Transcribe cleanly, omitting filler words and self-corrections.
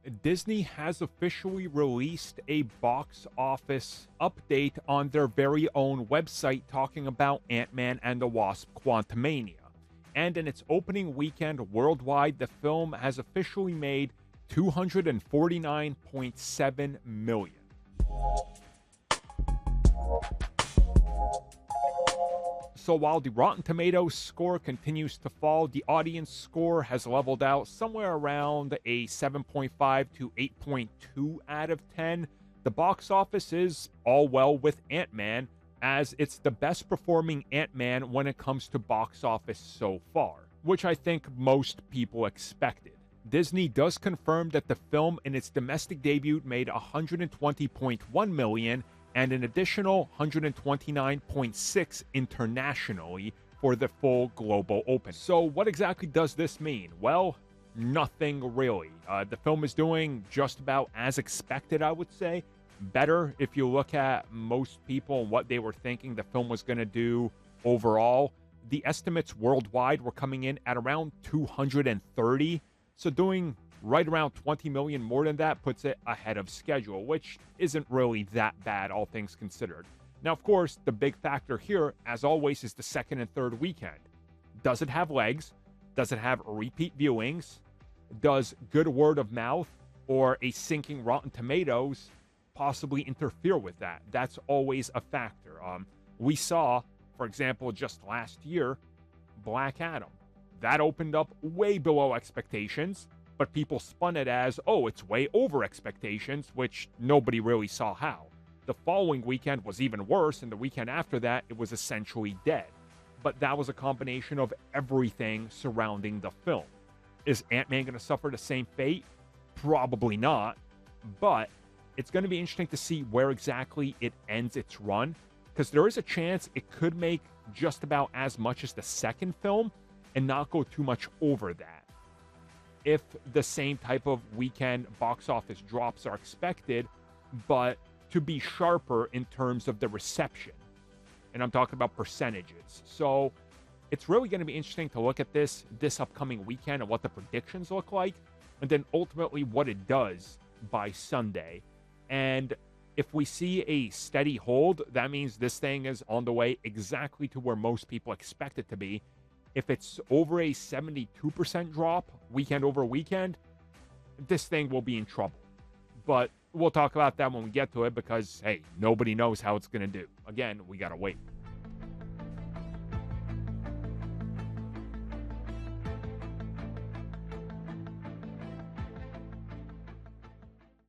Disney has officially released a box office update on their very own website talking about Ant-Man and the Wasp: Quantumania. And in its opening weekend worldwide, the film has officially made $249.7 million. So while the Rotten Tomatoes score continues to fall, the audience score has leveled out somewhere around a 7.5 to 8.2 out of 10. The box office is all well with Ant-Man, as it's the best performing Ant-Man when it comes to box office so far, which I think most people expected. Disney does confirm that the film in its domestic debut made $120.1 million and an additional $129.6 internationally for the full global open. So what exactly does this mean? Well, nothing really. The film is doing just about as expected, I would say. Better if you look at most people and what they were thinking the film was going to do overall. The estimates worldwide were coming in at around 230, so doing right around 20 million more than that puts it ahead of schedule, which isn't really that bad, all things considered. Now, of course, the big factor here, as always, is the second and third weekend. Does it have legs? Does it have repeat viewings? Does good word of mouth or a sinking Rotten Tomatoes possibly interfere with that? That's always a factor. We saw, for example, just last year, Black Adam. That opened up way below expectations, but people spun it as, oh, it's way over expectations, which nobody really saw how. The following weekend was even worse, and the weekend after that, it was essentially dead. But that was a combination of everything surrounding the film. Is Ant-Man going to suffer the same fate? Probably not, but it's going to be interesting to see where exactly it ends its run, because there is a chance it could make just about as much as the second film and not go too much over that. If the same type of weekend box office drops are expected, but to be sharper in terms of the reception. And I'm talking about percentages. So it's really going to be interesting to look at this upcoming weekend and what the predictions look like, and then ultimately what it does by Sunday. And if we see a steady hold, that means this thing is on the way exactly to where most people expect it to be. If it's over a 72% drop weekend over weekend, this thing will be in trouble. But we'll talk about that when we get to it because, hey, nobody knows how it's going to do. Again, we got to wait.